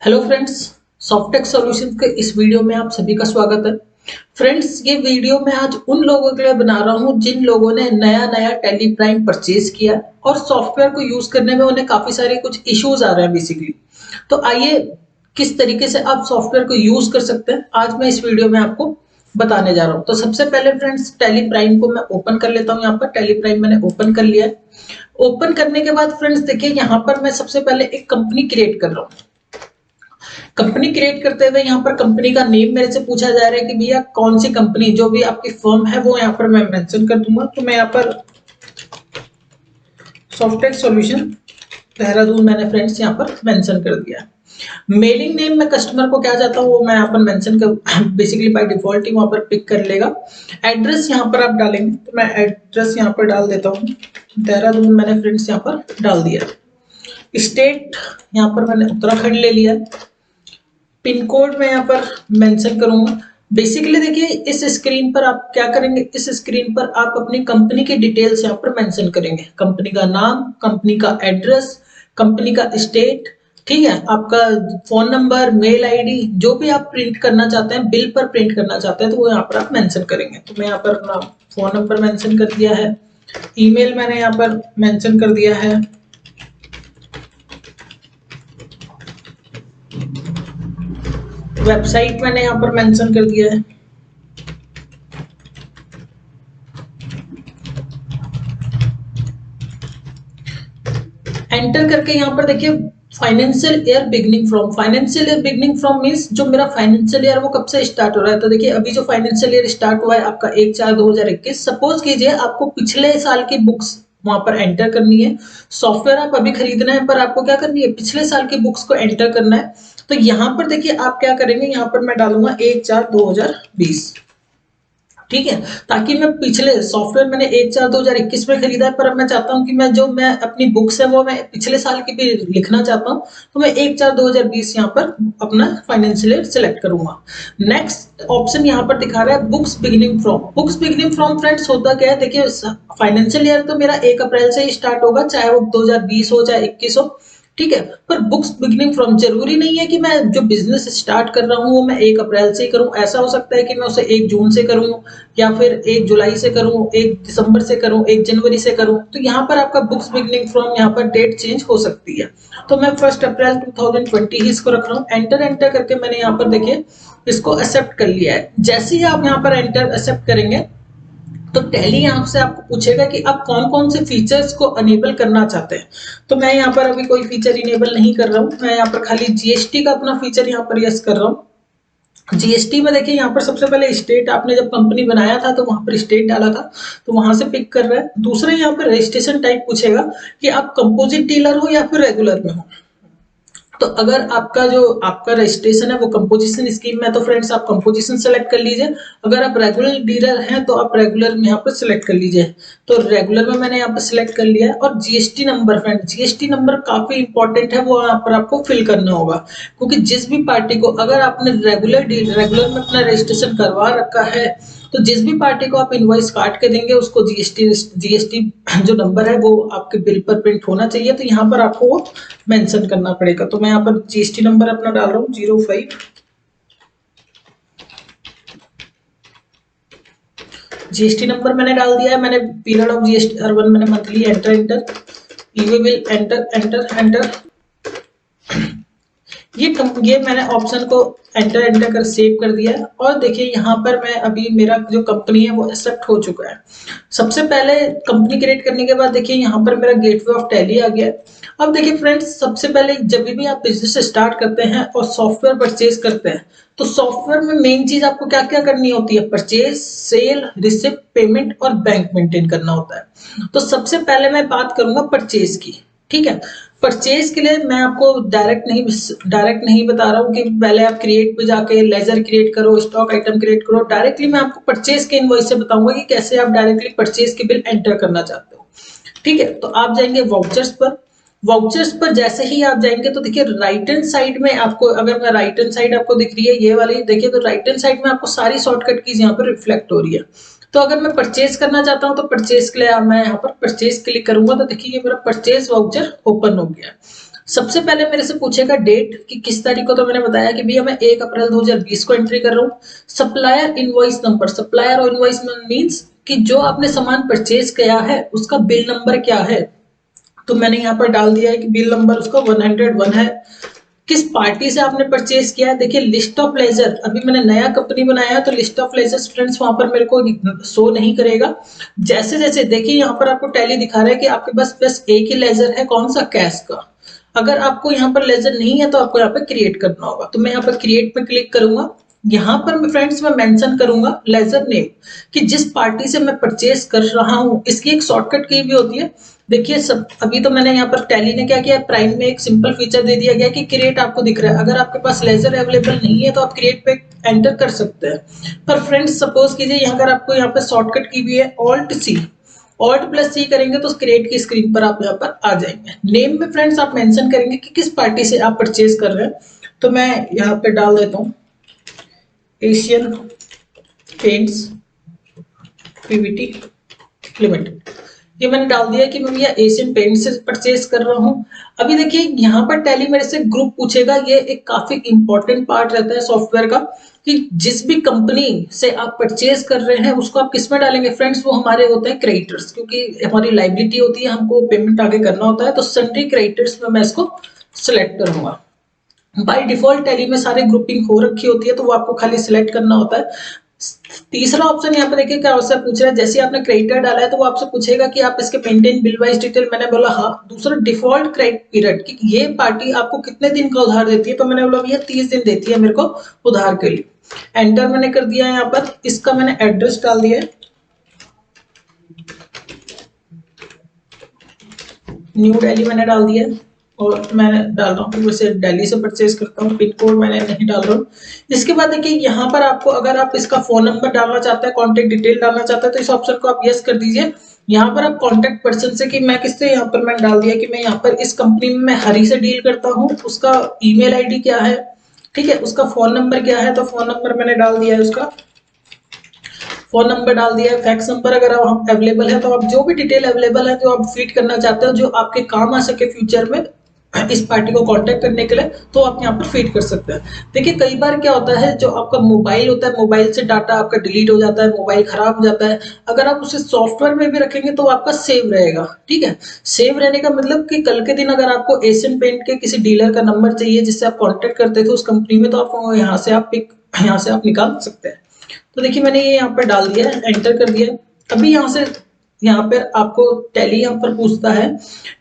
Hello friends, Softech solutions के इस video में आप सभी का स्वागत है। फ्रेंड्स, ये वीडियो मैं आज उन लोगों के लिए बना रहा हूं जिन लोगों ने नया नया टैली प्राइम परचेज किया और सॉफ्टवेयर को यूज करने में उन्हें काफी सारे कुछ इश्यूज आ रहे हैं बेसिकली। तो आइए किस तरीके से आप सॉफ्टवेयर को यूज कर सकते हैं आज मैं इस वीडियो में आपको बताने जा रहा हूँ। तो सबसे पहले फ्रेंड्स, टैली प्राइम को मैं ओपन कर लेता हूँ। यहाँ पर टैली प्राइम मैंने ओपन कर लिया है। ओपन करने के बाद फ्रेंड्स देखिए, यहाँ पर मैं सबसे पहले एक कंपनी क्रिएट कर रहा हूँ। कंपनी क्रिएट करते हुए यहाँ पर कंपनी का नेम मेरे से पूछा जा रहा है कि भैया कौन सी कंपनी, जो भी आपकी फर्म है वो यहाँ पर मैं मेंशन कर दूंगा। तो मैं यहाँ पर सॉफ्टेक सॉल्यूशन देहरादून मैंने फ्रेंड्स यहाँ पर मेंशन कर दिया। मेलिंग नेम मैं कस्टमर को क्या चाहता हूँ वो मैं यहाँ पर मेंशन कर, बेसिकली बाय डिफॉल्ट ही वहां पर पिक कर लेगा। एड्रेस यहाँ पर आप डालेंगे तो मैं एड्रेस यहाँ पर डाल देता हूँ, देहरादून मैंने फ्रेंड्स यहाँ पर डाल दिया। स्टेट यहाँ पर मैंने उत्तराखंड ले लिया। पिन कोड मैं यहाँ पर मेंशन करूंगा। बेसिकली देखिए, इस स्क्रीन पर आप क्या करेंगे, इस स्क्रीन पर आप अपनी कंपनी की डिटेल्स यहाँ पर मेंशन करेंगे। कंपनी का नाम, कंपनी का एड्रेस, कंपनी का स्टेट, ठीक है, आपका फोन नंबर, मेल आईडी, जो भी आप प्रिंट करना चाहते हैं, बिल पर प्रिंट करना चाहते हैं तो वो यहाँ पर आप मेंशन करेंगे। तो मैं यहाँ पर अपना फोन नंबर मेंशन कर दिया है, ईमेल मैंने यहाँ पर मेंशन कर दिया है, वेबसाइट मैंने यहाँ पर मेंशन कर दिया है। एंटर करके यहाँ पर देखिए, financial year beginning from, financial year beginning from means जो मेरा फाइनेंशियल ईयर वो कब से स्टार्ट हो रहा है। तो देखिए, अभी जो फाइनेंशियल ईयर स्टार्ट हुआ है आपका 1/4/2021। सपोज कीजिए आपको पिछले साल की बुक्स वहां पर एंटर करनी है। सॉफ्टवेयर आप अभी खरीदना है पर आपको क्या करनी है, पिछले साल की बुक्स को एंटर करना है। तो यहाँ पर देखिए आप क्या करेंगे, यहाँ पर मैं डालूंगा 1/4/2020, ठीक है, ताकि मैं पिछले सॉफ्टवेयर मैंने 1/4/2021 में खरीदा है पर अब मैं चाहता हूं कि मैं अपनी बुक्स है वो मैं पिछले साल की भी लिखना चाहता हूं। तो मैं 1/4/2020 यहाँ पर अपना फाइनेंशियल ईयर सिलेक्ट करूंगा। नेक्स्ट ऑप्शन यहाँ पर दिखा रहा है books beginning from. Books beginning from friends होता क्या है, देखिए फाइनेंशियल ईयर तो मेरा 1 अप्रैल से ही स्टार्ट होगा, चाहे वो 2020 हो चाहे 21 हो, ठीक है। पर बुक्स बिगिनिंग फ्रॉम जरूरी नहीं है कि मैं जो बिजनेस स्टार्ट कर रहा हूँ वो मैं 1 अप्रैल से ही करूँ। ऐसा हो सकता है कि मैं उसे 1 जून से करूँ, या फिर 1 जुलाई से करूँ, 1 दिसंबर से करूँ, 1 जनवरी से करूँ। तो यहाँ पर आपका बुक्स बिगिनिंग फ्रॉम यहाँ पर डेट चेंज हो सकती है। तो मैं 1 अप्रैल 2020 ही इसको रख रहा हूँ। एंटर एंटर करके मैंने यहाँ पर देखिए इसको एक्सेप्ट कर लिया है। जैसे ही आप यहाँ पर एंटर एक्सेप्ट करेंगे तो टैली यहाँ से आपको पूछेगा कि आप कौन कौन से फीचर्स को अनेबल करना चाहते हैं। तो मैं यहाँ पर अभी कोई फीचर इनेबल नहीं कर रहा हूँ, मैं यहाँ पर खाली जीएसटी का अपना फीचर यहाँ पर यस कर रहा हूँ। जीएसटी में देखिए यहाँ पर सबसे पहले स्टेट, आपने जब कंपनी बनाया था तो वहां पर स्टेट डाला था तो वहां से पिक कर रहा है। दूसरा यहाँ पर रजिस्ट्रेशन टाइप पूछेगा कि आप कंपोजिट डीलर हो या फिर रेगुलर में हो। तो अगर आपका रजिस्ट्रेशन है वो कंपोजिशन स्कीम में, तो फ्रेंड्स आप कंपोजिशन सेलेक्ट कर लीजिए। अगर आप रेगुलर डीलर हैं तो आप रेगुलर में यहाँ पर सिलेक्ट कर लीजिए। तो रेगुलर में मैंने यहाँ पर सिलेक्ट कर लिया है। और GST number, friend GST number काफी इंपॉर्टेंट है, वो यहाँ पर आपको फिल करना होगा, क्योंकि जिस भी पार्टी को, अगर आपने रेगुलर में अपना रजिस्ट्रेशन करवा रखा है तो जिस भी पार्टी को आप इनवॉइस काट के देंगे उसको जीएसटी जो नंबर है वो आपके बिल पर प्रिंट होना चाहिए। तो यहाँ पर आपको वो मेंशन करना पड़ेगा। तो मैं यहाँ पर जीएसटी नंबर अपना डाल रहा हूँ 05। जीएसटी नंबर मैंने डाल दिया है। मैंने पीरियड ऑफ जीएसटी अर्बन मैंने monthly, enter enter, EV bill enter enter enter. ये मैंने ऑप्शन को एंटर एंटर कर सेव कर दिया है। और देखिए यहाँ पर मैं अभी मेरा जो कंपनी है वो एक्सेप्ट हो चुका है। सबसे पहले कंपनी क्रिएट करने के बाद देखिए यहाँ पर मेरा गेटवे ऑफ टैली आ गया है। अब देखिए फ्रेंड्स, सबसे पहले जब भी आप बिजनेस स्टार्ट करते हैं और सॉफ्टवेयर परचेज करते हैं तो सॉफ्टवेयर में मेन चीज आपको क्या क्या करनी होती है, परचेज, सेल, रिसिप्ट, पेमेंट और बैंक मेंटेन करना होता है। तो सबसे पहले मैं बात करूंगा परचेज की, ठीक है। परचेज के लिए मैं आपको डायरेक्ट नहीं बता रहा हूँ कि पहले आप क्रिएट पे जाके लेजर क्रिएट करो, स्टॉक आइटम क्रिएट करो। डायरेक्टली मैं आपको परचेज के इनवॉइस से बताऊंगा कि कैसे आप डायरेक्टली परचेज के बिल एंटर करना चाहते हो, ठीक है। तो आप जाएंगे वाउचर्स पर। वाउचर्स पर जैसे ही आप जाएंगे तो देखिए राइट हैंड साइड में आपको, अगर मैं राइट हैंड साइड आपको दिख रही है ये वाली, देखिए तो राइट हैंड साइड में आपको सारी शॉर्टकट कीज यहाँ पर रिफ्लेक्ट हो रही है। तो अगर मैं परचेज करना चाहता हूं तो परचेज के लिए मैं यहाँ पर परचेज क्लिक करूंगा तो देखिए ये मेरा परचेज वाउचर ओपन हो गया। सबसे पहले मेरे से पूछेगा डेट कि किस तारीख को, तो मैंने बताया कि भैया मैं 1 अप्रैल 2020 को एंट्री कर रहा हूँ। सप्लायर इनवॉइस नंबर, सप्लायर और इनवॉइस मींस कि जो आपने सामान परचेज किया है उसका बिल नंबर क्या है, तो मैंने यहाँ पर डाल दिया है कि बिल नंबर उसका 101 है। किस पार्टी से आपने परचेज किया है, देखिए लिस्ट ऑफ लेजर, अभी मैंने नया कंपनी बनाया है तो लिस्ट ऑफ लेजर्स फ्रेंड्स वहां पर मेरे को शो नहीं करेगा। जैसे जैसे देखिए यहाँ पर आपको टैली दिखा रहा है कि आपके पास बस एक ही लेजर है, कौन सा, कैश का। अगर आपको यहाँ पर लेजर नहीं है तो आपको यहाँ पर क्रिएट करना होगा, तो मैं यहाँ पर क्रिएट पे क्लिक करूंगा। यहाँ पर मैं फ्रेंड्स मैं मेंशन करूंगा लेजर नेम कि जिस पार्टी से मैं परचेज कर रहा हूँ। इसकी एक शॉर्टकट की भी होती है, देखिए सब अभी तो मैंने यहाँ पर टैली ने क्या किया, प्राइम में एक सिंपल फीचर दे दिया गया कि क्रिएट आपको दिख रहा है। अगर आपके पास लेजर अवेलेबल नहीं है तो आप क्रिएट पे एंटर कर सकते हैं। पर फ्रेंड्स सपोज कीजिए यहाँ अगर आपको यहाँ पर शॉर्टकट की भी है ऑल्ट सी, ऑल्ट प्लस सी करेंगे तो क्रिएट की स्क्रीन पर आप यहाँ पर आ जाएंगे। नेम में फ्रेंड्स आप मेंशन करेंगे कि किस पार्टी से आप परचेज कर रहे हैं, तो मैं यहाँ पे डाल देता हूँ एशियन पेंट्स पीवीटी लिमिटेड। ये मैंने डाल दिया कि मैं ये एशियन पेंट से परचेज कर रहा हूँ। अभी देखिए यहाँ पर टैली मेरे से ग्रुप पूछेगा, ये एक काफी इंपॉर्टेंट पार्ट रहता है सॉफ्टवेयर का कि जिस भी कंपनी से आप परचेज कर रहे हैं उसको आप किस में डालेंगे फ्रेंड्स, वो हमारे होते हैं क्रेडिटर्स, क्योंकि हमारी लाइबिलिटी होती है, हमको पेमेंट आगे करना होता है, तो सन्ड्री क्रेडिटर्स में मैं इसको सिलेक्ट करूंगा। बाय डिफॉल्ट टैली में सारे ग्रुपिंग हो रखी होती है तो वो आपको खाली सिलेक्ट करना होता है। तीसरा ऑप्शन यहाँ पे देखिए क्या आपसे पूछ रहा है, जैसे आपने क्रेडिटर डाला है तो वो आपसे पूछेगा कि आप इसके मेंटेन बिल वाइज डिटेल, मैंने बोला हाँ। दूसरा डिफॉल्ट क्रेडिट पीरियड कि ये पार्टी आपको कितने दिन का उधार देती है, तो मैंने बोला भैया 30 दिन देती है मेरे को उधार के लिए। एंटर मैंने कर दिया है, यहाँ पर इसका मैंने एड्रेस डाल दिया है, न्यू दिल्ली मैंने डाल दिया है, और मैं डाल रहा हूँ वैसे दिल्ली से परचेज करता हूँ, पिन कोड मैंने नहीं डाल रहा हूँ। इसके बाद देखिए यहाँ पर आपको अगर आप इसका फोन नंबर डालना चाहते हैं, कॉन्टेक्ट डिटेल डालना चाहते हैं, तो इस ऑप्शन को आप यस कर दीजिए। यहाँ पर आप कॉन्टेक्ट पर्सन से कि मैं किससे, यहाँ पर मैंने डाल दिया कि मैं यहाँ पर इस कंपनी में मैं हरी से डील करता हूँ, उसका ईमेल आईडी क्या है, ठीक है, उसका फोन नंबर क्या है, तो फोन नंबर मैंने डाल दिया है, उसका फोन नंबर डाल दिया है। फैक्स नंबर अगर आप अवेलेबल है तो आप जो भी डिटेल अवेलेबल है जो आप फीड करना चाहते हो, जो आपके काम आ सके फ्यूचर में इस पार्टी को कांटेक्ट करने के लिए, तो आप यहाँ पर फीड कर सकते हैं। देखिए कई बार क्या होता है, जो आपका मोबाइल होता है, मोबाइल से डाटा आपका डिलीट हो जाता है, मोबाइल खराब हो जाता है। अगर आप उसे सॉफ्टवेयर में भी रखेंगे तो आपका सेव रहेगा, ठीक है। सेव रहने का मतलब कि कल के दिन अगर आपको एशियन पेंट के किसी डीलर का नंबर चाहिए जिससे आप कॉन्टेक्ट करते थे उस कंपनी में, तो आप यहाँ से आप निकाल सकते हैं। तो देखिए मैंने ये यहाँ पर डाल दिया है, एंटर कर दिया। अभी यहाँ पर आपको टैली यहाँ पर पूछता है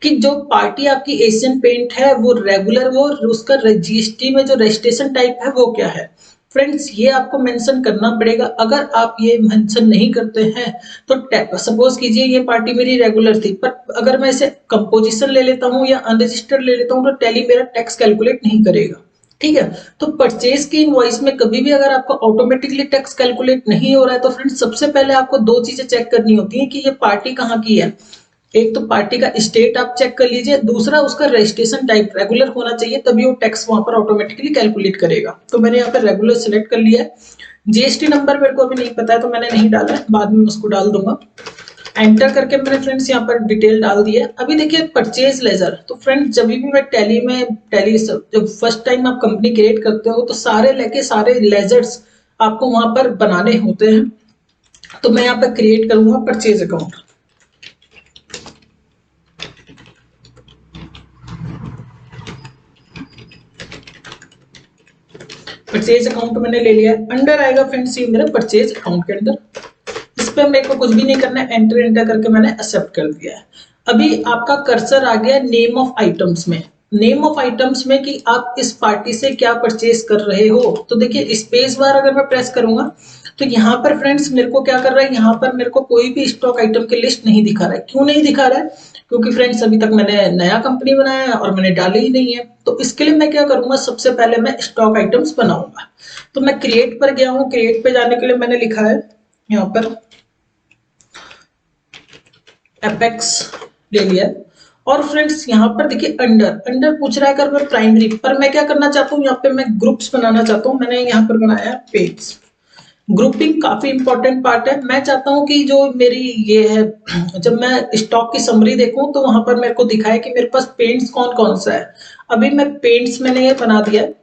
कि जो पार्टी आपकी एशियन पेंट है वो रेगुलर, वो उसका जीएसटी में जो रजिस्ट्रेशन टाइप है वो क्या है। फ्रेंड्स ये आपको मेंशन करना पड़ेगा। अगर आप ये मेंशन नहीं करते हैं तो सपोज कीजिए ये पार्टी मेरी रेगुलर थी, पर अगर मैं इसे कंपोजिशन ले लेता हूँ या अनरजिस्टर्ड ले लेता हूँ तो टैली मेरा टैक्स कैलकुलेट नहीं करेगा, ठीक है। तो परचेज की इनवॉइस में कभी भी अगर आपका ऑटोमेटिकली टैक्स कैलकुलेट नहीं हो रहा है तो फ्रेंड्स सबसे पहले आपको दो चीजें चेक करनी होती है कि ये पार्टी कहाँ की है। एक तो पार्टी का स्टेट आप चेक कर लीजिए, दूसरा उसका रजिस्ट्रेशन टाइप रेगुलर होना चाहिए, तभी वो टैक्स वहां पर ऑटोमेटिकली कैलकुलेट करेगा। तो मैंने यहाँ पर रेगुलर सिलेक्ट कर लिया है। जीएसटी नंबर मेरे को अभी नहीं पता है तो मैंने नहीं डाला है, बाद में उसको डाल दूंगा। एंटर करके मैंने फ्रेंड्स यहाँ पर डिटेल डाल दी है। अभी देखिए परचेज लेजर, तो फ्रेंड्स जब भी मैं टैली जब फर्स्ट टाइम आप कंपनी क्रिएट करते हो तो सारे लेजर्स आपको वहां पर बनाने होते हैं। तो मैं यहाँ पर क्रिएट करूंगा परचेज अकाउंट। परचेज अकाउंट मैंने ले लिया, अंडर आएगा फ्रेंड्स ये मेरा परचेज अकाउंट के अंदर। इस पे मेरे को कुछ भी नहीं करना है, एंटर करके मैंने एक्सेप्ट कर दिया है। अभी आपका कर्सर आ गया नेम ऑफ आइटम्स में, नेम ऑफ आइटम्स में कि आप इस पार्टी से क्या परचेज कर रहे हो। तो देखिए स्पेस बार अगर मैं प्रेस करूंगा तो यहाँ पर फ्रेंड्स मेरे को क्या कर रहा है, यहाँ पर मेरे को कोई भी स्टॉक आइटम की लिस्ट नहीं दिखा रहा है। क्यों नहीं दिखा रहा है, क्योंकि फ्रेंड्स अभी तक मैंने नया कंपनी बनाया है और मैंने डाली ही नहीं है। तो इसके लिए मैं क्या करूंगा, सबसे पहले मैं स्टॉक आइटम्स बनाऊंगा। तो मैं क्रिएट पर गया हूँ, क्रिएट पे जाने के लिए मैंने लिखा है यहाँ पर एपेक्स ले लिया। और फ्रेंड्स यहाँ पर देखिए अंडर पूछ रहा है अगर मैं प्राइमरी पर मैं क्या करना चाहता हूँ, यहाँ पे मैं ग्रुप्स बनाना चाहता हूँ। मैंने यहाँ पर बनाया पेज, ग्रुपिंग काफी इंपॉर्टेंट पार्ट है। मैं चाहता हूं कि जो मेरी ये है, जब मैं स्टॉक की समरी देखूं तो वहां पर मेरे को दिखाए कि मेरे पास पेंट्स कौन कौन सा है। अभी मैं पेंट्स मैंने ये बना दिया है।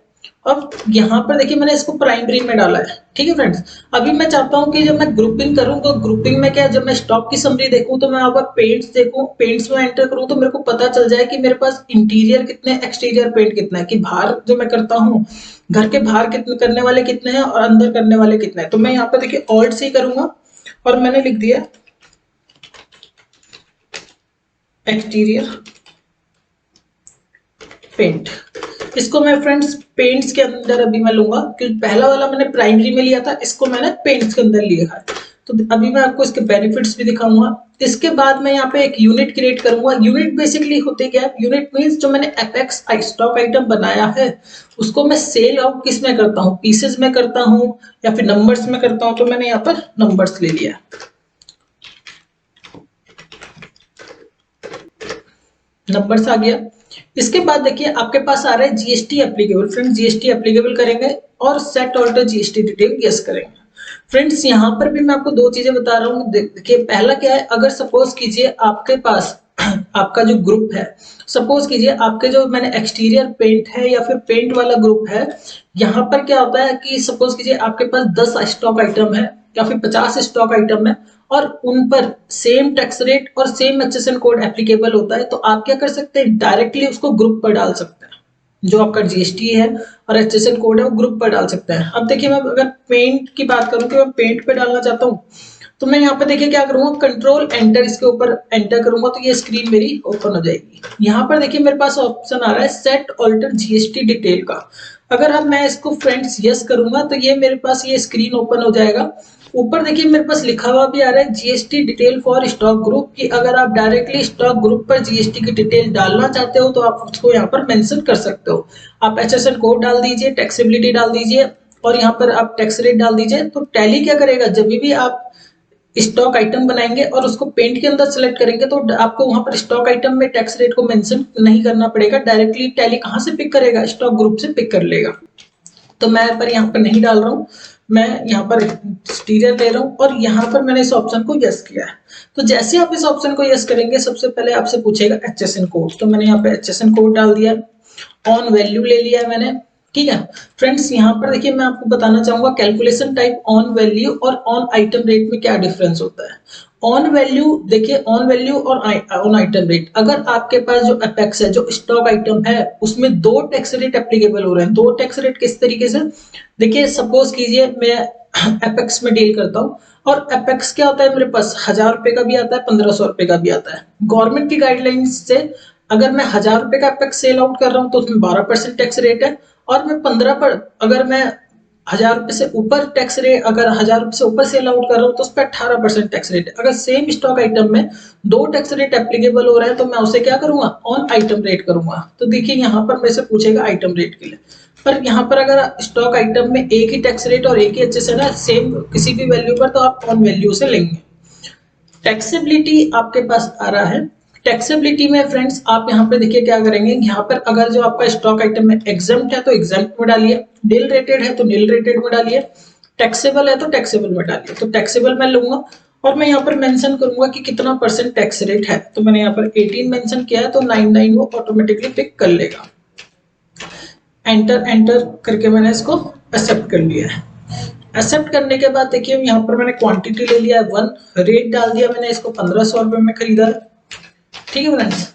अब यहाँ पर देखिए मैंने इसको प्राइमरी में डाला है। ठीक है फ्रेंड्स, अभी मैं चाहता हूँ कि जब मैं ग्रुपिंग करूँ तो ग्रुपिंग में क्या है, जब मैं स्टॉक की समरी देखूँ तो मैं यहाँ पर पेंट्स देखूँ, पेंट्स में एंटर करूँ तो मेरे को पता चल जाए कि मेरे पास इंटीरियर कितने, एक्सटीरियर पेंट कितना है, कि बाहर जो मैं करता हूँ घर के बाहर कितने करने वाले कितने हैं और अंदर करने वाले कितने हैं। तो मैं यहाँ पर देखिए ऑल्ट से ही करूंगा और मैंने लिख दिया एक्सटीरियर पेंट। इसको मैं फ्रेंड्स पेंट्स के अंदर अभी मैं लूंगा, क्योंकि पहला वाला मैंने प्राइमरी में लिया था, इसको मैंने पेंट्स के अंदर लिया है। तो अभी मैं आपको इसके बेनिफिट्स भी दिखाऊंगा। इसके बाद मैं यहाँ पे एक यूनिट क्रिएट करूंगा। यूनिट बेसिकली होते क्या है, यूनिट मींस जो मैंने एपेक्स स्टॉक आइटम बनाया है उसको मैं सेल आउट किस में करता हूँ, पीसेस में करता हूँ या फिर नंबर्स में करता हूँ। तो मैंने यहाँ पर नंबर्स ले लिया, नंबर्स आ गया। इसके बाद देखिए आपके पास आ रहा है GST applicable. Friends GST applicable करेंगे और set alter GST detail yes करेंगे। फ्रेंड्स यहाँ पर भी मैं आपको दो चीजें बता रहा हूँ। देखिए पहला क्या है, अगर सपोज कीजिए आपके पास आपका जो ग्रुप है, सपोज कीजिए आपके जो मैंने एक्सटीरियर पेंट है या फिर पेंट वाला ग्रुप है, यहाँ पर क्या होता है कि सपोज कीजिए आपके पास 10 स्टॉक आइटम है या फिर 50 स्टॉक आइटम है और उन पर सेम टैक्स रेट और सेम एचएसएन कोड एप्लीकेबल होता है। तो आप क्या कर सकते हैं, डायरेक्टली उसको ग्रुप पर डाल सकते हैं। जो आपका जीएसटी है और एचएसएन कोड है वो ग्रुप पर डाल सकते हैं। अब देखिए मैं अगर पेंट की बात करूं कि मैं पेंट पे डालना चाहता हूं तो मैं यहाँ पे देखिए क्या करूंगा, कंट्रोल एंटर, इसके ऊपर एंटर करूंगा तो ये स्क्रीन मेरी ओपन हो जाएगी। यहाँ पर देखिए मेरे पास ऑप्शन आ रहा है सेट ऑल्टर जीएसटी डिटेल का। अगर अब मैं इसको फ्रेंड्स यस करूंगा तो ये मेरे पास ये स्क्रीन ओपन हो जाएगा। ऊपर देखिए मेरे पास लिखा हुआ भी आ रहा है GST detail for stock group, कि अगर आप डायरेक्टली स्टॉक ग्रुप पर जीएसटी की डिटेल डालना चाहते हो तो आप उसको यहाँ पर मेंशन कर सकते हो। आप एचएसएन कोड डाल दीजिए, टैक्सेबिलिटी डाल दीजिए और यहाँ पर आप टैक्स रेट डाल दीजिए। तो टैली क्या करेगा, जब भी आप स्टॉक आइटम बनाएंगे और उसको पेंट के अंदर सेलेक्ट करेंगे तो आपको वहां पर स्टॉक आइटम में टैक्स रेट को मेंशन नहीं करना पड़ेगा, डायरेक्टली टैली कहां से पिक करेगा, स्टॉक ग्रुप से पिक कर लेगा। तो मैं पर यहाँ पर नहीं डाल रहा हूँ, मैं यहाँ पर एक्सटीरियर ले रहा हूँ और यहाँ पर मैंने इस ऑप्शन को यस किया है। तो जैसे आप इस ऑप्शन को यस करेंगे सबसे पहले आपसे पूछेगा एचएसएन कोड, तो मैंने यहाँ पे एचएसएन कोड डाल दिया, ऑन वैल्यू ले लिया है मैंने। ठीक है फ्रेंड्स, यहाँ पर देखिए मैं आपको बताना चाहूंगा कैलकुलेशन टाइप ऑन वैल्यू और ऑन आइटम रेट में क्या डिफरेंस होता है। ऑन वैल्यू देखिए, ऑन वैल्यू और ऑन आइटम रेट, अगर आपके पास जो अपेक्स है, जो स्टॉक आइटम है, उसमें दो टैक्स रेट एप्लीकेबल हो रहे हैं। दो टैक्स रेट किस तरीके से, देखिए सपोज कीजिए मैं एपेक्स में डील करता हूँ और एपेक्स क्या होता है, मेरे पास 1000 रुपए का भी आता है, 1500 रुपए का भी आता है। गवर्नमेंट की गाइडलाइंस से अगर मैं 1000 रुपए का एपेक्स सेल आउट कर रहा हूँ तो उसमें 12% टैक्स रेट है और मैं 15 पर, अगर मैं 1000 रुपए से ऊपर टैक्स रेट, अगर 1000 रुपए से ऊपर सेल आउट कर रहा हूँ तो उस पर 18% टैक्स रेट है। अगर सेम स्टॉक आइटम में दो टैक्स रेट एप्लीकेबल हो रहा है तो मैं उसे क्या करूंगा, ऑन आइटम रेट करूंगा। तो देखिए यहाँ पर मेरे से पूछेगा आइटम रेट के लिए, पर यहाँ पर अगर स्टॉक आइटम में एक ही टैक्स रेट और एक ही एचएसएन है सेम किसी भी वैल्यू पर, तो आप ऑन वैल्यू से लेंगे। टैक्सेबिलिटी आपके पास आ रहा है। टैक्सेबिलिटी में फ्रेंड्स आप यहाँ पे देखिए क्या करेंगे, यहाँ पर अगर जो आपका स्टॉक आइटम में एग्जम्प्ट है तो एग्जम्प्ट में डालिए, निल रेटेड है तो निल रेटेड में डालिए, टैक्सेबल है तो टैक्सेबल में डालिए। तो टैक्सेबल मैं लूंगा और मैं यहाँ पर मेंशन करूंगा कि कितना परसेंट टैक्स रेट है। तो मैंने यहाँ पर 18 मेंशन किया है तो 99 वो ऑटोमेटिकली पिक कर लेगा। एंटर एंटर करके मैंने इसको एक्सेप्ट कर लिया है। एक्सेप्ट करने के बाद देखिए यहाँ पर मैंने क्वांटिटी ले लिया है 1, रेट डाल दिया मैंने, इसको 1500 रुपए में खरीदा है। ठीक है फ्रेंड्स,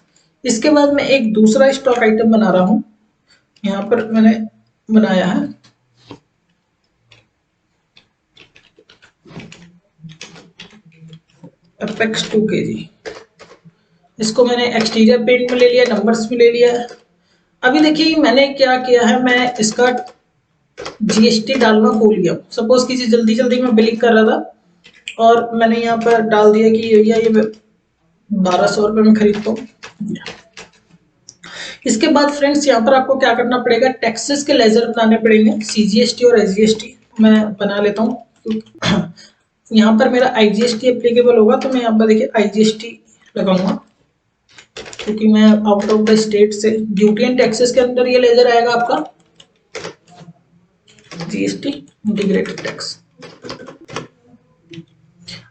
इसके बाद मैं एक दूसरा स्टॉक आइटम बना रहा हूं। यहाँ पर मैंने बनाया है अपेक्स 2 kg। इसको मैंने एक्सटीरियर पेंट में ले लिया, नंबर्स में ले लिया है। अभी देखिए मैंने क्या किया है, मैं इसका जीएसटी डालना भूल गया। सपोज कीजिए जल्दी जल्दी में बिलिंग कर रहा था और मैंने यहाँ पर डाल दिया कि भैया ये 1200 रुपए में खरीदता हूँ। इसके बाद फ्रेंड्स यहाँ पर आपको क्या करना पड़ेगा, टैक्सेस के लेजर बनाने पड़ेंगे, सीजीएसटी और एसजीएसटी। मैं बना लेता हूँ, यहाँ पर मेरा आईजीएसटी एप्लीकेबल होगा तो मैं यहाँ पर देखिए आईजीएसटी लगाऊंगा, क्योंकि मैं आउट ऑफ द स्टेट से। ड्यूटी एंड टैक्सेस के अंदर ये लेजर आएगा आपका जीएसटी इंटीग्रेटेड टैक्स।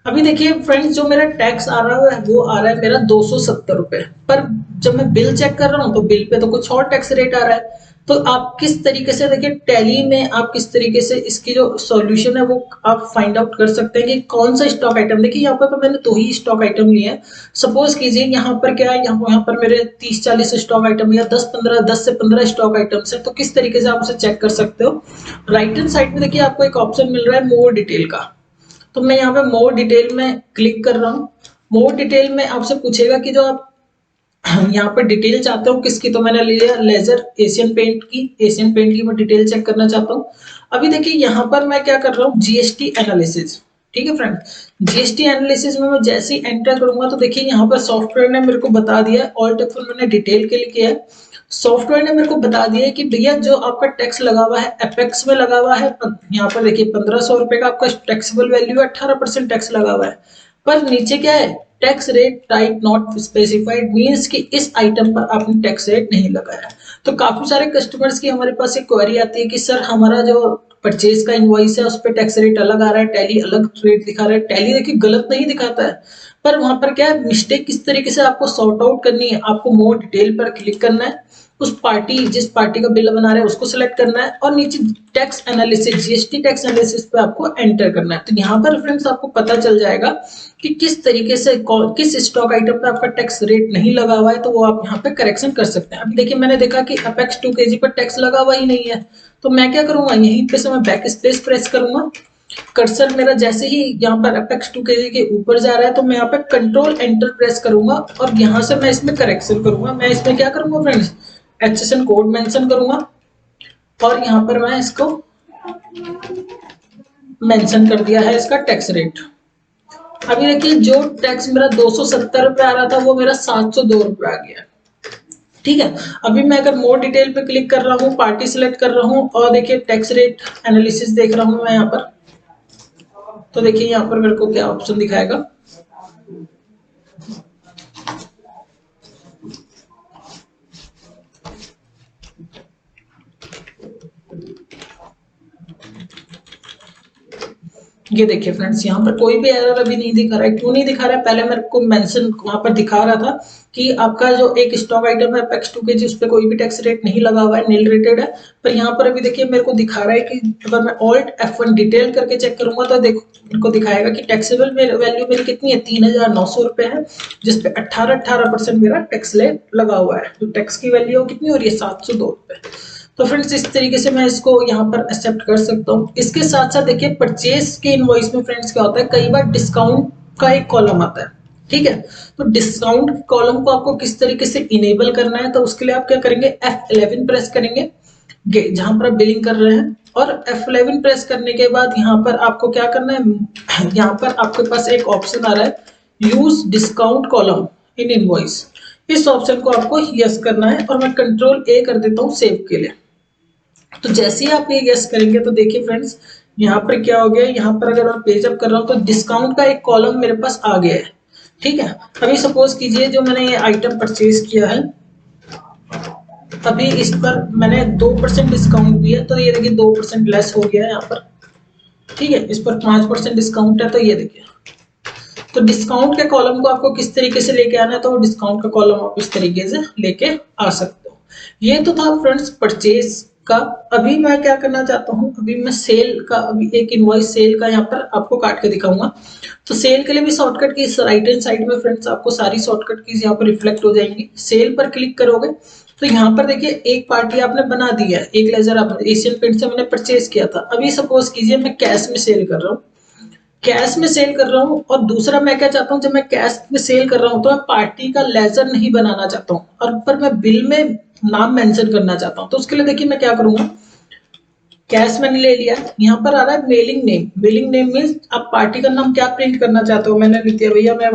अभी देखिए फ्रेंड्स, जो मेरा टैक्स आ रहा है वो आ रहा है मेरा 270 रुपए, पर जब मैं बिल चेक कर रहा हूँ तो बिल पे तो कुछ और टैक्स रेट आ रहा है। तो आप किस तरीके से, देखिए टैली में आप किस तरीके से इसकी जो सॉल्यूशन है वो आप फाइंड आउट कर सकते हैं कि कौन सा स्टॉक आइटम, देखिए यहाँ पर तो मैंने 2 ही स्टॉक आइटम लिए हैं। सपोज कीजिए यहाँ पर क्या है, यहाँ पर मेरे 30-40 स्टॉक आइटम या 10 से 15 स्टॉक आइटम्स है। तो किस तरीके से आप उसे चेक कर सकते हो, राइट हैंड साइड में देखिए आपको एक ऑप्शन मिल रहा है मोर डिटेल का। तो मैं यहाँ पे मोर डिटेल में क्लिक कर रहा हूँ। मोर डिटेल में आपसे पूछेगा कि जो आप यहाँ पर डिटेल चाहते हो किसकी, तो मैंने ले लिया लेजर एशियन पेंट की। एशियन पेंट की मैं डिटेल चेक करना चाहता हूँ। अभी देखिए यहाँ पर मैं क्या कर रहा हूँ, जीएसटी एनालिसिस। ठीक है फ्रेंड, जीएसटी एनालिसिस में मैं जैसे ही एंटर करूंगा तो देखिए यहाँ पर सॉफ्टवेयर ने मेरे को बता दिया है, ऑल्ट F1 मैंने डिटेल के लिए किया है। सॉफ्टवेयर ने मेरे को बता दिया है कि भैया जो आपका टैक्स लगा हुआ है एपेक्स में लगा हुआ है, यहाँ पर देखिए 1500 रुपए का आपका टैक्सेबल वैल्यू है, 18% टैक्स लगा हुआ है। पर नीचे क्या है, tax rate type not specified, means कि इस आइटम पर आपने टैक्स रेट नहीं लगाया। तो काफी सारे कस्टमर्स की हमारे पास एक क्वेरी आती है कि सर हमारा जो परचेज का इनवॉइस है उस पर टैक्स रेट अलग आ रहा है, टैली अलग रेट दिखा रहा है। टैली देखिए गलत नहीं दिखाता है, पर वहां पर क्या है, मिस्टेक किस तरीके से आपको सॉर्ट आउट करनी है, आपको मोर डिटेल पर क्लिक करना है, उस पार्टी जिस पार्टी का बिल बना रहे हैं उसको सिलेक्ट करना है और नीचे tax analysis, GST tax analysis पे आपको एंटर करना है। तो यहाँ पर फ्रेंड्स आपको पता चल जाएगा कि किस तरीके से किस स्टॉक आइटम पे आपका टैक्स रेट नहीं लगा हुआ है, तो वो आप यहाँ पे करेक्शन कर सकते हैं। अभी देखिए मैंने देखा कि अपेक्स 2 kg पर टैक्स लगा हुआ ही नहीं है, तो मैं क्या करूंगा, यहीं पे से मैं बैक स्पेस प्रेस करूंगा। कर्सर मेरा जैसे ही यहाँ पर अपेक्स 2 kg के ऊपर जा रहा है तो मैं यहाँ पे कंट्रोल एंटर प्रेस करूंगा और यहाँ से मैं इसमें करेक्शन करूंगा। मैं इसमें क्या करूंगा फ्रेंड्स, HSN कोड मेंशन करूंगा और यहाँ पर मैं इसको मेंशन कर दिया है इसका टैक्स रेट। अभी देखिए जो टैक्स मेरा 270 रुपए आ रहा था वो मेरा 702 रुपए आ गया। ठीक है, अभी मैं अगर मोर डिटेल पे क्लिक कर रहा हूँ, पार्टी सिलेक्ट कर रहा हूँ और देखिए टैक्स रेट एनालिसिस देख रहा हूँ मैं यहाँ पर, तो देखिए यहाँ पर मेरे को क्या ऑप्शन दिखाएगा, ये देखिए फ्रेंड्स यहाँ पर कोई भी एरर अभी नहीं दिखा रहा है। क्यों नहीं दिखा रहा है, पहले मेरे को मेंशन वहां पर दिखा रहा था कि आपका जो एक स्टॉक आइटम है अपेक्स 2 kg उस पर कोई भी टैक्स रेट नहीं लगा हुआ है, नील रेटेड है। पर यहाँ पर अभी देखिए मेरे को दिखा रहा है कि अगर मैं ऑल्ट F1 डिटेल करके चेक करूंगा तो देखो मेरे को दिखाएगा कि टैक्सेबल वैल्यू मेरी कितनी है, 3900 रुपए है, जिसपे 18% मेरा टैक्स लगा हुआ है। तो टैक्स की वैल्यू कितनी हो रही है, 702 रुपए। तो फ्रेंड्स इस तरीके से मैं इसको यहाँ पर एक्सेप्ट कर सकता हूँ। इसके साथ साथ देखिए परचेज के इनवॉइस में फ्रेंड्स क्या होता है, कई बार डिस्काउंट का एक कॉलम आता है। ठीक है, तो डिस्काउंट कॉलम को आपको किस तरीके से इनेबल करना है, तो उसके लिए आप क्या करेंगे, F11 प्रेस करेंगे जहां पर आप बिलिंग कर रहे हैं, और F11 प्रेस करने के बाद यहाँ पर आपको क्या करना है, यहाँ पर आपके पास एक ऑप्शन आ रहा है use discount column in invoice. इस ऑप्शन को आपको यस करना है और मैं कंट्रोल A कर देता हूँ सेव के लिए। तो जैसे ही आप ये यस करेंगे तो देखिए फ्रेंड्स यहाँ पर क्या हो गया, यहाँ पर अगर मैं पेज अप कर रहा हूँ तो डिस्काउंट का एक कॉलम मेरे पास आ गया है। ठीक है, अभी सपोज कीजिए जो मैंने ये आइटम परचेज किया है, अभी इस पर मैंने 2% डिस्काउंट दिया है, तो ये देखिए 2% लेस हो गया है यहाँ पर। ठीक है, इस पर 5% डिस्काउंट है, तो ये देखिए, तो डिस्काउंट के कॉलम को आपको किस तरीके से लेके आना है, तो डिस्काउंट का कॉलम आप इस तरीके से लेके आ सकते हो। ये तो था फ्रेंड्स परचेज का। अभी मैं क्या करना चाहता हूँ, अभी मैं सेल का, अभी एक इनवॉइस सेल का यहाँ पर आपको काट के दिखाऊंगा। तो सेल के लिए भी शॉर्टकट की राइट हैंड साइड में फ्रेंड्स आपको सारी शॉर्टकट कीज यहाँ पर रिफ्लेक्ट हो जाएंगी। सेल पर क्लिक करोगे तो यहाँ पर देखिए एक पार्टी आपने बना दी है, एक लेजर आपने एशियन पेंट से मैंने परचेज किया था। अभी सपोज कीजिए मैं कैश में सेल कर रहा हूँ, कैश में सेल कर रहा हूँ, और दूसरा मैं क्या चाहता हूँ, जब मैं कैश में सेल कर रहा हूँ तो मैं पार्टी का लेजर नहीं बनाना चाहता हूँ, और पर मैं बिल में नाम मेंशन करना चाहता हूँ। तो उसके लिए देखिए मैं क्या करूंगा, कैश मैंने ले लिया, यहाँ पर आ रहा है mailing name. Mailing name means आप पार्टी का नाम क्या प्रिंट करना चाहते हो। मैंने लिख दिया भैया मैं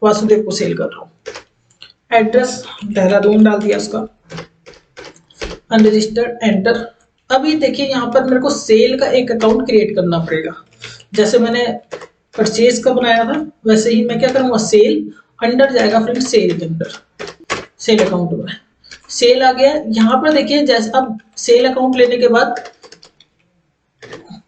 वासुदेव को सेल कर रहा हूँ। एड्रेस देहरादून डाल दिया उसका, अनरजिस्टर्ड एंटर। अभी देखिए यहाँ पर मेरे को सेल का एक अकाउंट क्रिएट करना पड़ेगा। जैसे मैंने परचेज का बनाया था वैसे ही मैं क्या करूंगा, सेल अंडर जाएगा फ्रेंड, सेल के अंदर सेल अकाउंट में सेल आ गया। यहाँ पर देखिए जैसे अब सेल अकाउंट लेने के बाद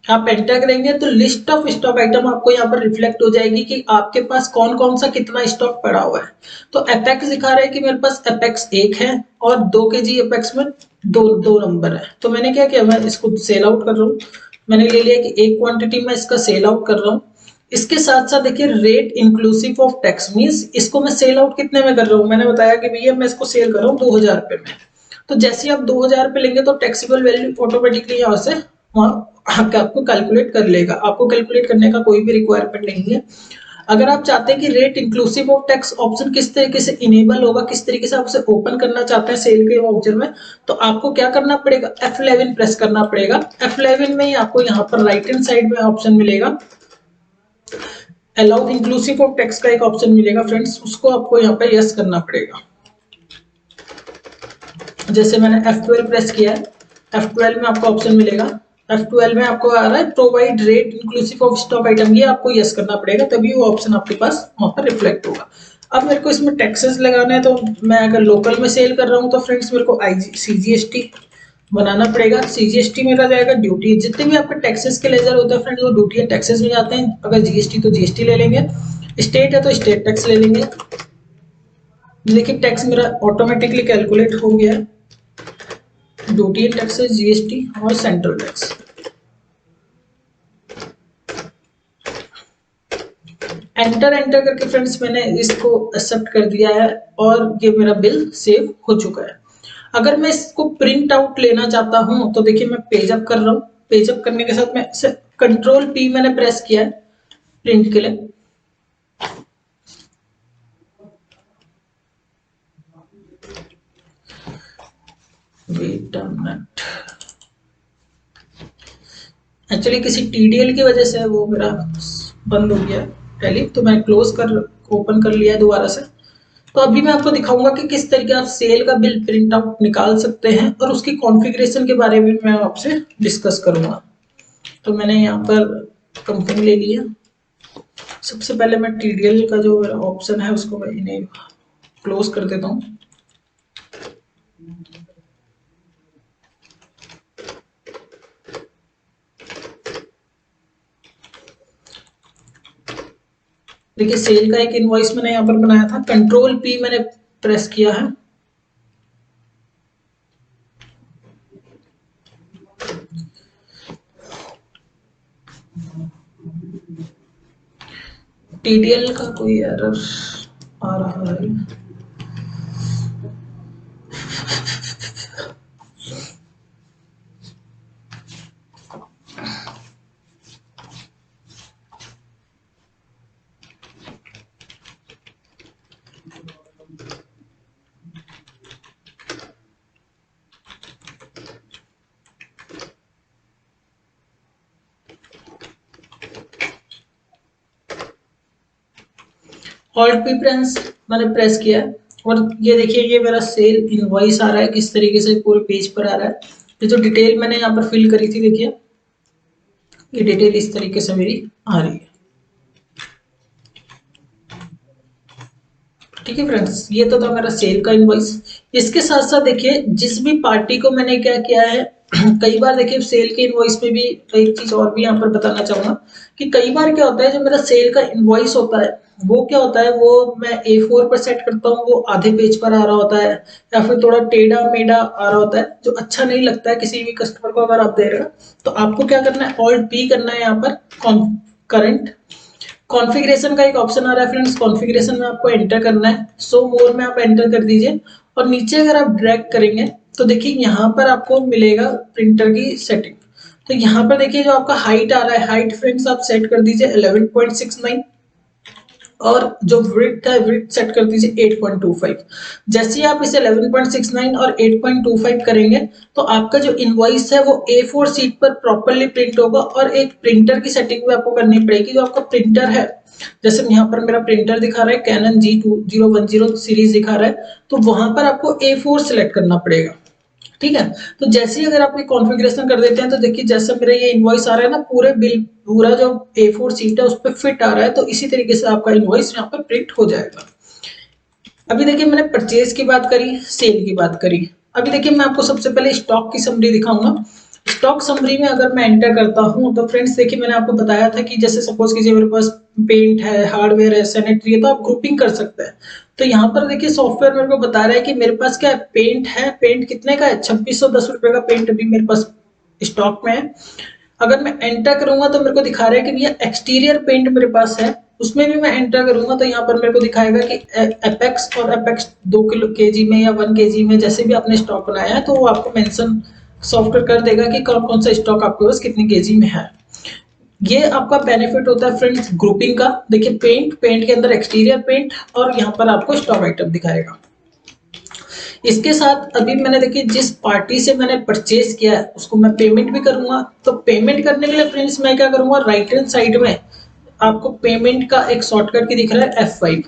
आप एंटर करेंगे तो लिस्ट ऑफ स्टॉक आइटम आपको यहाँ पर रिफ्लेक्ट हो जाएगी कि आपके पास कौन कौन सा कितना स्टॉक पड़ा हुआ है। तो एपेक्स दिखा रहा है कि मेरे पास एपेक्स 1 है और 2 kg एपेक्स में दो नंबर है। तो मैंने क्या किया, मैं इसको सेल आउट कर रहा हूँ। मैंने ले लिया कि एक क्वांटिटी में इसका सेल आउट कर रहा हूँ। इसके साथ साथ देखिए rate inclusive of tax means इसको मैं सेल आउट कितने में कर रहा हूँ। मैंने बताया कि भैया मैं इसको सेल कर रहा हूँ 2000 रुपए में। तो जैसे ही आप 2000 रुपए लेंगे तो टैक्सेबल वैल्यू ऑटोमेटिकली यहाँ से वहां आपको कैलकुलेट कर लेगा। आपको कैलकुलेट करने का कोई भी रिक्वायरमेंट नहीं है। अगर आप चाहते हैं कि rate inclusive of tax option किस तरीके से इनेबल होगा, किस तरीके से आप उसे ओपन करना चाहते हैं सेल के वाउचर में, तो आपको क्या करना पड़ेगा, F11 प्रेस करना पड़ेगा। F11 में ही आपको यहाँ पर राइट हैंड साइड में ऑप्शन मिलेगा, अलाउ इंक्लूसिव ऑफ टैक्स का एक ऑप्शन मिलेगा फ्रेंड्स, उसको आपको यहाँ पे यस करना पड़ेगा। जैसे मैंने F12 प्रेस किया है, F12 में आपको ऑप्शन मिलेगा, F12 में आपको आ रहा है provide rate inclusive of stock item, ये आपको यस करना पड़ेगा तभी वो ऑप्शन आपके पास वहां पर रिफ्लेक्ट होगा। अब मेरे को इसमें टैक्सेस लगाना है, तो मैं अगर लोकल में सेल कर रहा हूँ तो फ्रेंड्स मेरे को CGST बनाना पड़ेगा। CGST मेरा जाएगा ड्यूटी, जितने भी आपके टैक्सेस के लेजर होते हैं फ्रेंड्स वो ड्यूटी या टैक्सेस में जाते हैं। अगर GST तो GST ले लेंगे, स्टेट है तो स्टेट टैक्स ले लेंगे। देखिए टैक्स मेरा ऑटोमेटिकली कैलकुलेट हो गया है, ड्यूटी एंड टैक्सेस, GST और सेंट्रल टैक्स। एंटर करके फ्रेंड्स मैंने इसको एक्सेप्ट कर दिया है और ये मेरा बिल सेव हो चुका है। अगर मैं इसको प्रिंट आउट लेना चाहता हूं तो देखिए मैं पेज अप कर रहा हूं। पेज अप करने के साथ मैं कंट्रोल P मैंने प्रेस किया है प्रिंट के लिए। वेट अ मिनट, एक्चुअली किसी TDL की वजह से वो मेरा बंद हो गया टैली, तो मैं क्लोज कर ओपन कर लिया दोबारा से। तो अभी मैं आपको दिखाऊंगा कि किस तरीके आप सेल का बिल प्रिंट आउट निकाल सकते हैं और उसकी कॉन्फ़िगरेशन के बारे में मैं आपसे डिस्कस करूंगा। तो मैंने यहाँ पर कंपनी ले लिया। सबसे पहले मैं TDL का जो ऑप्शन है उसको मैं इन्हें क्लोज कर देता हूँ। देखिए सेल का एक इनवॉइस मैंने यहाँ पर बनाया था, कंट्रोल P मैंने प्रेस किया है। TDL का कोई एरर आ रहा है। ऑल्ट P प्रेस मैंने प्रेस किया है और ये देखिए ये मेरा सेल इनवॉइस आ रहा है, किस तरीके से पूरे पेज पर आ रहा है। ये जो डिटेल मैंने यहाँ पर फिल करी थी देखिए ये डिटेल इस तरीके से मेरी आ रही है। ठीक है फ्रेंड्स, ये तो था मेरा सेल का इनवॉइस। इसके साथ साथ देखिए जिस भी पार्टी को मैंने क्या किया है कई बार देखिए सेल के इनवॉइस में भी एक चीज और भी यहाँ पर बताना चाहूंगा कि कई बार क्या होता है जो मेरा सेल का इनवॉइस होता है वो क्या होता है, वो मैं A4 पर सेट करता हूँ, वो आधे पेज पर आ रहा होता है या फिर थोड़ा टेढ़ा मेढ़ा आ रहा होता है जो अच्छा नहीं लगता है किसी भी कस्टमर को। अगर आप दे रहे हो तो आपको क्या करना है, ऑल्ट P करना है। यहाँ पर करंट कॉन्फ़िगरेशन का एक ऑप्शन आ रहा है फ्रेंड्स, कॉन्फ़िगरेशन में आपको एंटर करना है। सो मोर में आप एंटर कर दीजिए और नीचे अगर आप ड्रैग करेंगे तो देखिए यहाँ पर आपको मिलेगा प्रिंटर की सेटिंग। तो यहाँ पर देखिए जो आपका हाइट आ रहा है, हाइट फ्रेंड्स आप सेट कर दीजिए 11.69 और जो विड्थ है विड्थ सेट कर दीजिए 8.25। जैसे ही आप इसे 11.69 और 8.25 करेंगे तो आपका जो इनवॉइस है वो A4 सीट पर प्रॉपर्ली प्रिंट होगा। और एक प्रिंटर की सेटिंग भी आपको करनी पड़ेगी। जो आपका प्रिंटर है, जैसे यहाँ पर मेरा प्रिंटर दिखा रहा है कैनन G2010 सीरीज दिखा रहा है, तो वहां पर आपको A4 सिलेक्ट करना पड़ेगा। ठीक है, तो जैसे ही अगर आप ये कॉन्फ़िगरेशन कर देते हैं तो देखिए जैसे मेरा ये इनवॉइस आ रहा है ना, पूरे बिल पूरा जो A4 सीट है उस पर फिट आ रहा है, तो इसी तरीके से आपका इनवॉइस यहाँ पर प्रिंट हो जाएगा। अभी देखिए मैंने परचेज की बात करी, सेल की बात करी। अभी देखिए मैं आपको सबसे पहले स्टॉक की समरी दिखाऊंगा। स्टॉक समरी में अगर मैं एंटर करता हूं तो फ्रेंड्स देखिए मैंने आपको बताया था कि जैसे सपोज कीजिए मेरे पास पेंट है, हार्डवेयर है, सैनिटरी है, तो आप ग्रुपिंग कर सकते हैं। तो यहाँ पर देखिए सॉफ्टवेयर मेरे को बता रहा है कि मेरे पास क्या है, पेंट है। पेंट कितने का है? 2610 रुपए का पेंट अभी मेरे पास स्टॉक में है। अगर मैं एंटर करूंगा तो मेरे को दिखा रहा है कि भैया एक्सटीरियर पेंट मेरे पास है, उसमें भी मैं एंटर करूंगा तो यहाँ पर मेरे को दिखाएगा कि एपेक्स और एपेक्स 2 किलो केजी में या 1 केजी में जैसे भी आपने स्टॉक बनाया है तो वो आपको मेंशन सॉफ्टवेयर कर देगा कि कौन कौन सा स्टॉक आपके पास कितने केजी में है। ये आपका बेनिफिट होता है फ्रेंड्स ग्रुपिंग का। देखिए पेंट, पेंट के अंदर एक्सटीरियर पेंट और यहाँ पर आपको स्टॉक आइटम दिखाएगा। इसके साथ अभी मैंने देखिए जिस पार्टी से मैंने परचेज किया है उसको मैं पेमेंट भी करूंगा। तो पेमेंट करने के लिए फ्रेंड्स मैं क्या करूंगा, राइट हैंड साइड में आपको पेमेंट का एक शॉर्टकट की दिख रहा है F5।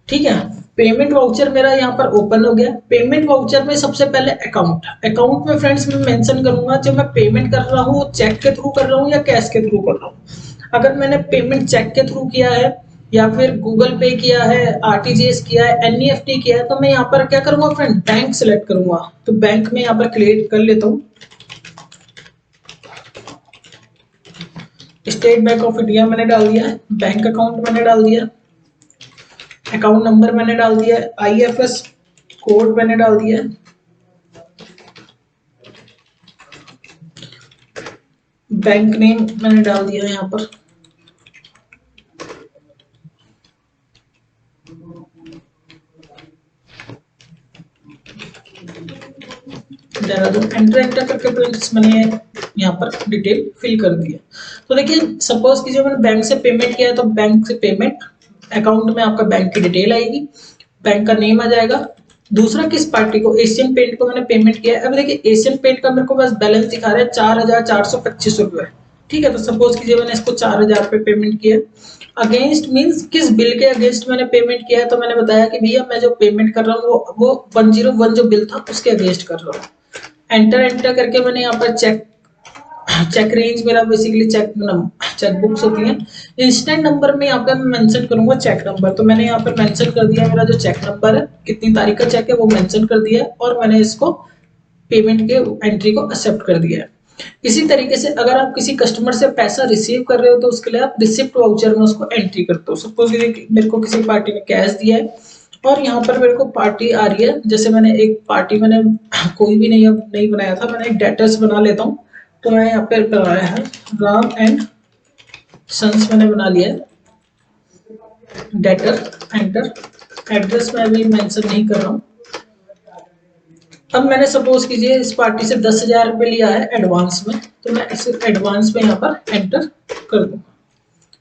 ठीक है, पेमेंट वाउचर मेरा यहाँ पर ओपन हो गया। पेमेंट वाउचर में सबसे पहले अकाउंट, अकाउंट में फ्रेंड्स मैं मेंशन करूंगा जो मैं पेमेंट कर रहा हूँ चेक के थ्रू कर रहा हूँ या कैश के थ्रू कर रहा हूँ। अगर मैंने पेमेंट चेक के थ्रू किया है या फिर गूगल पे किया है, आरटीजीएस किया है, एनईएफटी किया है, तो मैं यहाँ पर क्या करूंगा फ्रेंड, बैंक सिलेक्ट करूंगा। तो बैंक में यहाँ पर क्लिक कर लेता हूँ। स्टेट बैंक ऑफ इंडिया मैंने डाल दिया है, बैंक अकाउंट मैंने डाल दिया, अकाउंट नंबर मैंने डाल दिया है, आईएफएस कोड मैंने डाल दिया है, बैंक नेम मैंने डाल दिया है यहाँ पर। देहरादून एंटर एंटर करके फ्रेंड्स मैंने यहाँ पर डिटेल फिल कर दी है। तो देखिए सपोज कीजिए मैंने बैंक से पेमेंट किया है तो बैंक से पेमेंट, अकाउंट में आपका बैंक की डिटेल आएगी, बैंक का नेम आ जाएगा। दूसरा किस पार्टी को, एशियन पेंट को मैंने पेमेंट किया है। अब देखिए एशियन पेंट का मेरे को बस बैलेंस दिखा रहा है 4425 रुपए। ठीक है, तो सपोज कीजिए मैंने इसको 4000 रुपए पेमेंट किया। अगेंस्ट मीन्स किस बिल के अगेंस्ट मैंने पेमेंट किया है, तो मैंने बताया कि भैया मैं जो पेमेंट कर रहा हूँ वो 101 जो बिल था उसके अगेंस्ट कर रहा हूँ। एंटर एंटर करके मैंने यहाँ पर चेक, चेक रेंज मेरा बेसिकली चेक बुक्स होती हैं। इंस्टेंट नंबर में यहाँ पे मैं मेंशन करूंगा चेक नंबर, तो मैंने यहाँ पर मेंशन कर दिया मेरा जो चेक नंबर है, कितनी तारीख का चेक है वो मेंशन कर दिया है और मैंने इसको पेमेंट के एंट्री को एक्सेप्ट कर दिया है। इसी तरीके से अगर आप किसी कस्टमर से पैसा रिसीव कर रहे हो तो उसके लिए आप रिसिप्ट वाउचर में उसको एंट्री करते हो। सपोज मेरे को किसी पार्टी ने कैश दिया है और यहाँ पर मेरे को पार्टी आ रही है, जैसे मैंने एक पार्टी मैंने कोई भी नहीं बनाया था, मैंने एक डेटर्स बना लेता हूँ। तो मैं यहाँ पे बनाया है राम एंड सन्स, मैंने बना लिया है डेटर। एंटर, एड्रेस में अभी मेंशन नहीं कर रहा हूँ। अब मैंने सपोज कीजिए इस पार्टी से 10,000 रुपये लिया है एडवांस में, तो मैं इसे एडवांस में यहाँ पर एंटर कर दूंगा।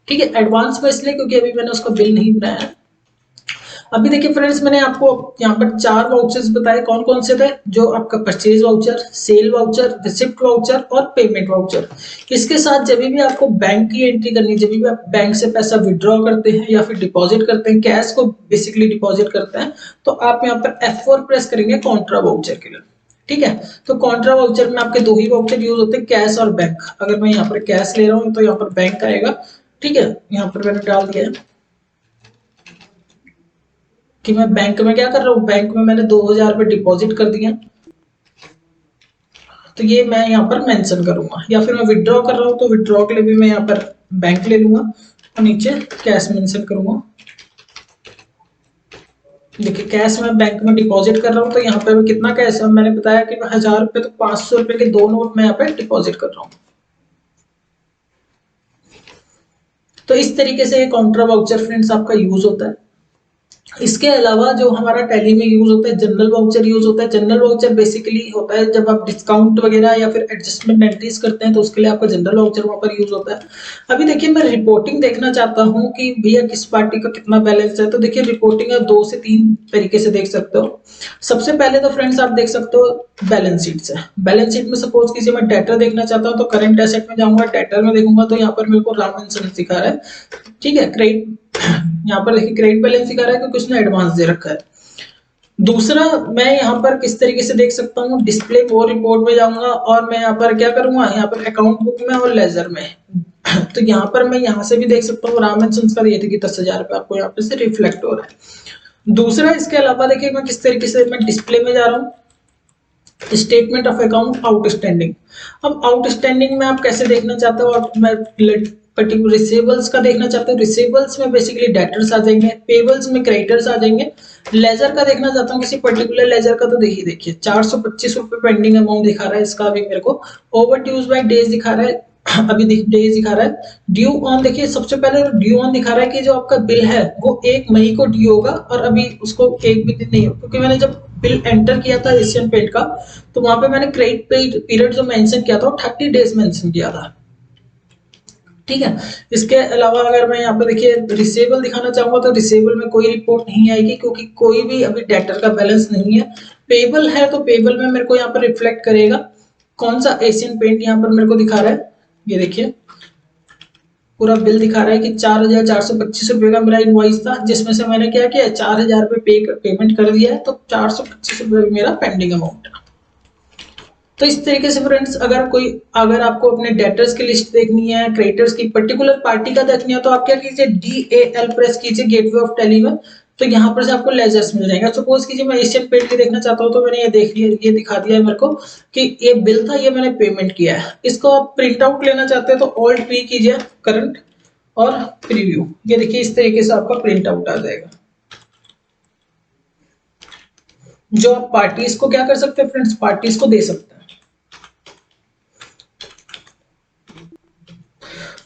ठीक है, एडवांस में इसलिए क्योंकि अभी मैंने उसका बिल नहीं बनाया है। अभी देखिए फ्रेंड्स मैंने आपको यहाँ पर 4 वाउचर्स बताए, कौन कौन से थे, जो आपका purchase voucher, cell voucher, receipt voucher और पेमेंट वाउचर। इसके साथ जब भी आपको बैंक की एंट्री करनी, जब भी आप बैंक से पैसा विड्रॉ करते हैं या फिर डिपॉजिट करते हैं, कैश को बेसिकली डिपॉजिट करते हैं, तो आप यहाँ पर F4 प्रेस करेंगे कॉन्ट्रा वाउचर के लिए। ठीक है, तो कॉन्ट्रा वाउचर में आपके 2 ही वाउचर यूज होते हैं, कैश और बैंक। अगर मैं यहाँ पर कैश ले रहा हूँ तो यहाँ पर बैंक आएगा। ठीक है, यहाँ पर मैंने डाल दिया है कि मैं बैंक में क्या कर रहा हूँ, बैंक में मैंने 2000 रुपये डिपॉजिट कर दिए, तो ये मैं यहाँ पर मेंशन करूंगा। या फिर मैं विड्रॉ कर रहा हूँ तो विड्रॉ के लिए भी मैं यहाँ पर बैंक ले लूंगा और नीचे कैश मेंशन करूंगा। देखिए कैश में बैंक में डिपॉजिट कर रहा हूँ तो यहाँ पे कितना कैश है, मैंने बताया कि 1000 रुपये, तो 500 रुपये के 2 नोट मैं यहाँ पे डिपॉजिट कर रहा हूँ। तो इस तरीके से काउंटर वाउचर फ्रेंड्स आपका यूज होता है। इसके अलावा जो हमारा टैली में यूज होता है जनरल वाउचर यूज होता है। जनरल वाउचर बेसिकली होता है जब आप डिस्काउंट वगैरह या फिर एडजस्टमेंट एंट्रीज करते हैं तो उसके लिए आपका जनरल वाउचर वहां पर यूज होता है। अभी देखिए मैं रिपोर्टिंग देखना चाहता हूँ कि भैया किस पार्टी का कितना बैलेंस है, तो देखिए रिपोर्टिंग आप 2 से 3 तरीके से देख सकते हो। सबसे पहले तो फ्रेंड्स आप देख सकते हो बैलेंस शीट से। बैलेंस शीट में सपोज कीजिए मैं डेटर देखना चाहता हूँ तो करंट एसेट में जाऊंगा, डेटर में देखूंगा तो यहाँ पर मेरे को राम एंड सन्स दिखा रहा है। ठीक है, क्रेडिट, यहाँ पर देखिए क्रेडिट बैलेंस दिखा रहा है क्योंकि उसने एडवांस दे रखा है। दूसरा मैं यहाँ पर किस तरीके से देख सकता हूँ, डिस्प्ले मोर रिपोर्ट में जाऊंगा और मैं यहाँ पर क्या करूंगा, यहाँ पर अकाउंट बुक में और लेजर में। तो यहाँ पर मैं यहाँ से भी देख सकता हूँ राम एंड सन्स का ये थे कि 10,000 रुपये आपको यहाँ पे से रिफ्लेक्ट हो रहा है। दूसरा इसके अलावा देखिए मैं किस तरीके से मैं डिस्प्ले में जा रहा हूँ, स्टेटमेंट ऑफ अकाउंट आउटस्टैंडिंग। अब आउटस्टैंडिंग में आप कैसे देखना चाहते हो, आप मैं पर्टिकुलर रिसीवेबल्स का देखना चाहते हो, रिसीवेबल्स में बेसिकली डेटर्स आ जाएंगे, पेबल्स में क्रेडिटर्स आ जाएंगे। लेजर का देखना चाहता हूँ किसी पर्टिकुलर लेजर का, तो देखिए 425 रुपए पेंडिंग अमाउंट दिखा रहा है इसका अभी मेरे को। ओवर ड्यूज बाय डेज दिखा रहा है, अभी डेज दिखा रहा है। ड्यू ऑन देखिए, सबसे पहले ड्यू ऑन दिखा रहा है कि जो आपका बिल है वो 1 मई को ड्यू होगा, और अभी उसको एक भी दिन नहीं हो, क्योंकि मैंने जब बिल एंटर किया था एशियन पेंट का, तो वहां पे मैंने क्रेडिट पीरियड जो मेंशन किया था वो 30 डेज मेंशन किया था। ठीक है। इसके अलावा अगर मैं यहाँ पे देखिए रिसेबल दिखाना चाहूंगा, तो रिसेबल में कोई रिपोर्ट नहीं आएगी, क्योंकि कोई भी अभी डेटर का बैलेंस नहीं है। पेबल है तो पेबल में मेरे को यहाँ पर रिफ्लेक्ट करेगा कौन सा एशियन पेंट यहाँ पर मेरे को दिखा रहा है। ये देखिए पूरा बिल दिखा रहा है कि 4,425 रुपए का मेरा इनवॉइस था, जिसमें से मैंने क्या किया, 4,000 रुपए पेमेंट कर दिया है, तो 425 रुपए मेरा पेंडिंग अमाउंट है। तो इस तरीके से फ्रेंड्स, अगर आपको अपने डेटर्स की लिस्ट देखनी है, क्रेडिटर्स की पर्टिकुलर पार्टी का देखनी है, तो आप क्या कीजिए, DAL प्रेस कीजिए गेटवे ऑफ टैली में, तो यहाँ पर से आपको लेजर्स मिल जाएगा। सपोज कीजिए मैं एशियन पेंट की देखना चाहता हूँ, तो मैंने ये देख लिया, ये दिखा दिया है मेरे को कि ये बिल था, ये मैंने पेमेंट किया है। इसको आप प्रिंट आउट लेना चाहते हैं तो Alt+P कीजिए करंट और प्रीव्यू। ये देखिए इस तरीके से आपका प्रिंट आउट आ जाएगा। जो आप पार्टीज को क्या कर सकते हैं फ्रेंड्स, पार्टीज को दे सकते हैं।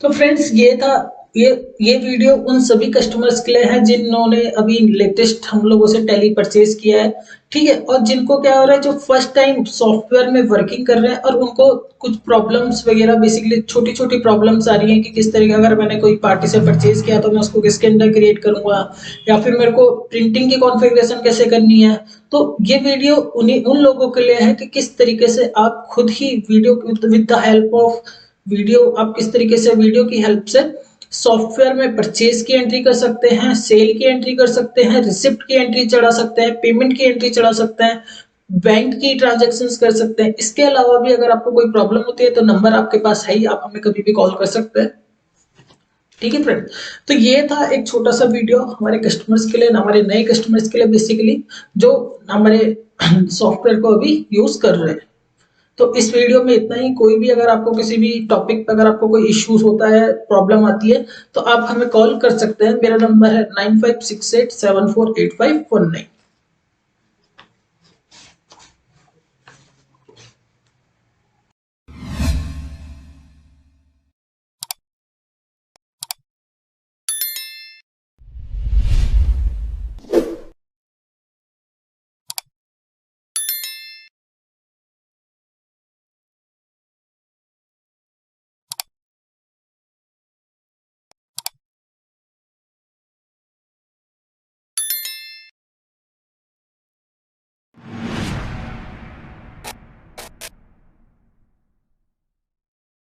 तो फ्रेंड्स ये था, ये वीडियो उन सभी कस्टमर्स के लिए है जिन्होंने अभी लेटेस्ट हम लोगों से टैली परचेज किया है। ठीक है, और जिनको क्या हो रहा है, जो फर्स्ट टाइम सॉफ्टवेयर में वर्किंग कर रहे हैं और उनको कुछ प्रॉब्लम्स वगैरह, बेसिकली छोटी छोटी प्रॉब्लम्स आ रही हैं कि किस तरीके, अगर मैंने कोई पार्टी से परचेज किया तो मैं उसको किसके अंदर क्रिएट करूंगा, या फिर मेरे को प्रिंटिंग की कॉन्फ़िगरेशन कैसे करनी है। तो ये वीडियो उन लोगों के लिए है कि किस तरीके से आप खुद ही video with the help of video, आप किस तरीके से वीडियो की हेल्प से सॉफ्टवेयर में परचेज की एंट्री कर सकते हैं, सेल की एंट्री कर सकते हैं, रिसिप्ट की एंट्री चढ़ा सकते हैं, पेमेंट की एंट्री चढ़ा सकते हैं, बैंक की ट्रांजैक्शंस कर सकते हैं। इसके अलावा भी अगर आपको कोई प्रॉब्लम होती है तो नंबर आपके पास है ही, आप हमें कभी भी कॉल कर सकते हैं। ठीक है फ्रेंड, तो ये था एक छोटा सा वीडियो हमारे कस्टमर्स के लिए, हमारे नए कस्टमर्स के लिए, बेसिकली जो हमारे सॉफ्टवेयर को अभी यूज कर रहे हैं। तो इस वीडियो में इतना ही। कोई भी अगर आपको किसी भी टॉपिक पर अगर आपको कोई इश्यूज होता है, प्रॉब्लम आती है, तो आप हमें कॉल कर सकते हैं। मेरा नंबर है 9568748519।